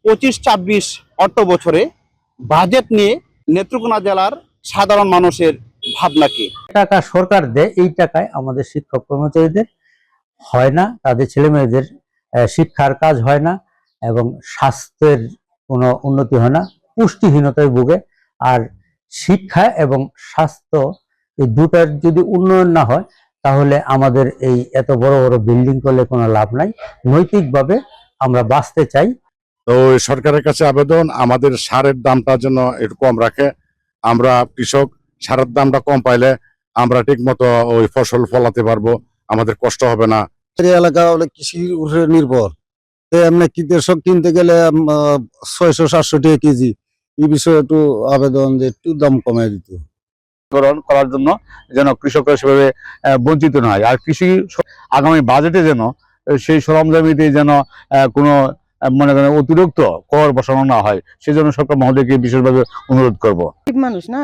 25-26 অর্থ বছরে বাজেট নিয়ে নেত্রকোনা জেলার সাধারণ মানুষের ভাবনা কি? টাকা সরকার দেয়, এই টাকায় আমাদের শিক্ষক কর্মচারীদের হয় না, তাদের ছেলে মেয়েদের শিক্ষার কাজ হয় না এবং স্বাস্থ্যের কোনো উন্নতি হয় না, পুষ্টিহীনতায় ভুগে। আর শিক্ষা এবং স্বাস্থ্য এই দুটার যদি উন্নয়ন না হয় তাহলে আমাদের এই এত বড় বড় বিল্ডিং করলে কোনো লাভ নাই। নৈতিকভাবে আমরা বাঁচতে চাই। তো সরকারের কাছে আবেদন, আমাদের সারের দামটা যেন একটু কম রাখে। আমরা কৃষক, সারের দামটা কম পাইলে আমরা ঠিক মতো ওই ফসল ফলাতে পারবো, আমাদের কষ্ট হবে না। এলাকা হলে কৃষির উপরে নির্ভর, এমনি কীটনাশক কিনতে গেলে 600-700 টাকা কেজি। এই বিষয়ে একটু আবেদন যে একটু দাম কমায় দিত করার জন্য, যেন কৃষকরা সেভাবে বঞ্চিত না হয়। আর কৃষি আগামী বাজেটে যেন সেই সরঞ্জামিতে যেন কোনো মনে করেন অতিরিক্ত কর বসানো না হয়, সেজন্য সরকার মহোদয়কে বিশেষভাবে অনুরোধ করব। গরিব মানুষ না,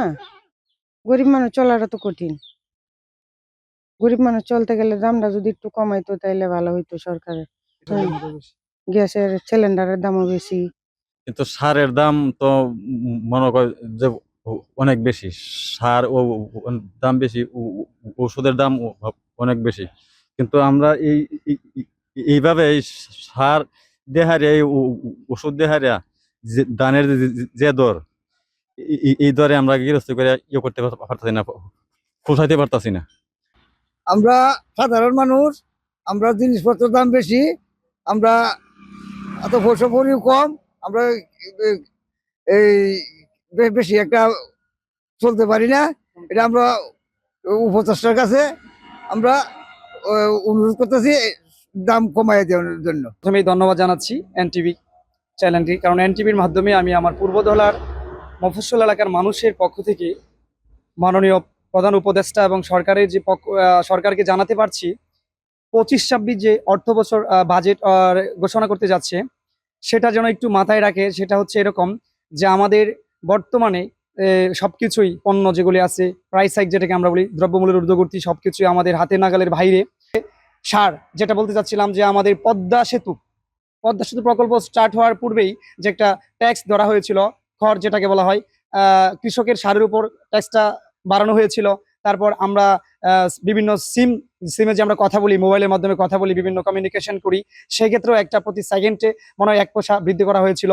গরিব মানুষ চলাটা তো কঠিন। গরিব মানুষ চলতে গেলে দামটা যদি একটু কমাইতো তাইলে ভালো হইতো সরকারের। গ্যাসের সিলিন্ডারের দামও বেশি, কিন্তু সারের দাম তো মনে কর যে অনেক বেশি। সার ও দাম বেশি, ওষুধের দাম অনেক বেশি। কিন্তু আমরা এইভাবে এই সার দেহারিয়া, এই ওষুধ দেহারিয়া ধানের যে দর, এই দরে আমরা গৃহস্থ করে করতে পারতাছি না, পোষাইতে পারতাছি না। আমরা সাধারণ মানুষ, আমরা জিনিসপত্রের দাম বেশি, আমরা এত ফসলও কম, আমরা এই বেশি একটা চলতে পারি না। এটা আমরা উপদেষ্টার কাছে আমরা অনুরোধ করতেছি দাম কমাই দেওয়ার জন্য। প্রথমেই ধন্যবাদ জানাচ্ছি এনটিভি চ্যানেলটি, কারণ এনটিভির মাধ্যমে আমি আমার পূর্বধলার মফস্বল এলাকার মানুষের পক্ষ থেকে মাননীয় প্রধান উপদেষ্টা এবং সরকারের যে সরকারকে জানাতে পারছি 25-26 যে অর্থ বছর বাজেট ঘোষণা করতে যাচ্ছে, সেটা যেন একটু মাথায় রাখে। সেটা হচ্ছে এরকম যে আমাদের বর্তমানে সবকিছুই পণ্য যেগুলি আছে, প্রাইস হাইক যেটাকে আমরা বলি, দ্রব্যমূল্যের ঊর্ধ্বগতি, সবকিছুই আমাদের হাতে নাগালের বাইরে। সার যেটা বলতে চাচ্ছিলাম, যে আমাদের পদ্মা সেতু প্রকল্প স্টার্ট হওয়ার পূর্বেই যে একটা ট্যাক্স ধরা হয়েছিল, খড় যেটাকে বলা হয়, কৃষকের সারের উপর ট্যাক্সটা বাড়ানো হয়েছিল। তারপর আমরা বিভিন্ন সিমে যে আমরা কথা বলি, মোবাইলের মাধ্যমে কথা বলি, বিভিন্ন কমিউনিকেশন করি, সেক্ষেত্রেও একটা প্রতি সেকেন্ডে মনে হয় 1 পয়সা বৃদ্ধি করা হয়েছিল।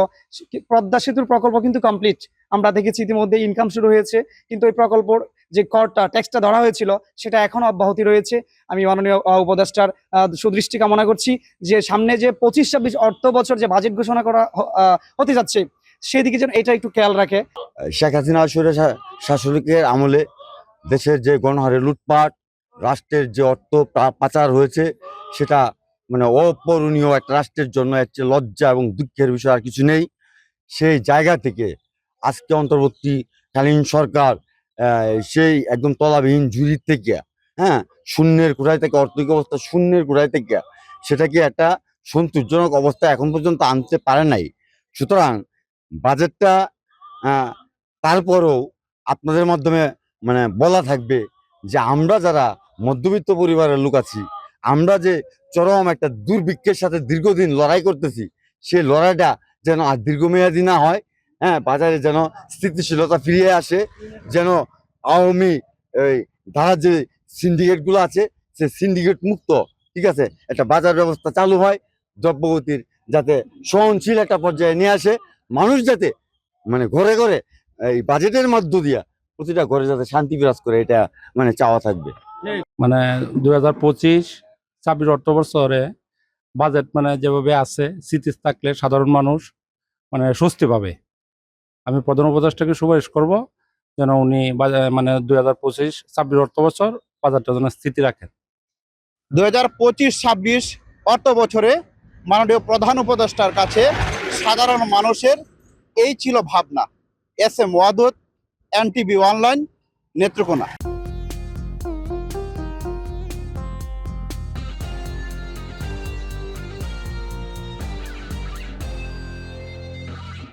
পদ্মা সেতুর প্রকল্প কিন্তু কমপ্লিট, আমরা দেখেছি ইতিমধ্যে ইনকাম শুরু হয়েছে, কিন্তু ওই প্রকল্পর যে করটা ট্যাক্সটা ধরা হয়েছিল সেটা এখনো অব্যাহতি রয়েছে। আমি মাননীয় উপদেষ্টার সুদৃষ্টি কামনা করছি যে সামনে যে 25-26 অর্থ বছর যে বাজেট ঘোষণা করা হতে যাচ্ছে, সেদিকে যেন এটা একটু খেয়াল রাখে। শেখ হাসিনা শাসকের আমলে দেশের যে গণহারে লুটপাট, রাষ্ট্রের যে অর্থ পাচার হয়েছে, সেটা মানে অপূরণীয় একটা রাষ্ট্রের জন্য একটা লজ্জা এবং দুঃখের বিষয় আর কিছু নেই। সেই জায়গা থেকে আজকে অন্তর্বর্তীকালীন সরকার সেই একদম তলাবিহীন ঝুড়ির থেকে, শূন্যের কোঠায় থেকে, অর্থনৈতিক অবস্থা শূন্যের কোঠায় থেকে সেটাকে একটা সন্তোষজনক অবস্থা এখন পর্যন্ত আনতে পারে নাই। সুতরাং বাজেটটা তারপরেও আপনাদের মাধ্যমে মানে বলা থাকবে যে আমরা যারা মধ্যবিত্ত পরিবারের লোক আছি, আমরা যে চরম একটা দুর্ভিক্ষের সাথে দীর্ঘদিন লড়াই করতেছি, সেই লড়াইটা যেন আর দীর্ঘমেয়াদী না হয়। বাজারে যেন স্থিতিশীলতা ফিরিয়ে আসে, যেন আওয়ামী এই ধারার যে সিন্ডিকেটগুলো আছে, সে সিন্ডিকেট মুক্ত, ঠিক আছে, একটা বাজার ব্যবস্থা চালু হয়, দ্রব্যগতির যাতে সহনশীল একটা পর্যায়ে নিয়ে আসে, মানুষ যাতে মানে ঘরে ঘরে এই বাজেটের মধ্য দিয়া প্রতিটা ঘরে যাতে শান্তি বিরাজ করে, এটা মানে চাওয়া থাকবে। মানে 2025-26 অর্থ বছরে বাজেট মানে যেভাবে আছে, স্থিতিশ থাকলে সাধারণ মানুষ মানে স্বস্তি পাবে। আমি প্রধান উপদেষ্টাকে সুপারিশ করব যেন উনি মানে 2025-26 অর্থ বছর বাজারটা যেন স্থিতি রাখেন। 2025-26 অর্থ বছরে মাননীয় প্রধান উপদেষ্টার কাছে সাধারণ মানুষের এই ছিল ভাবনা। S M Wadud, NTV online, Netrokona.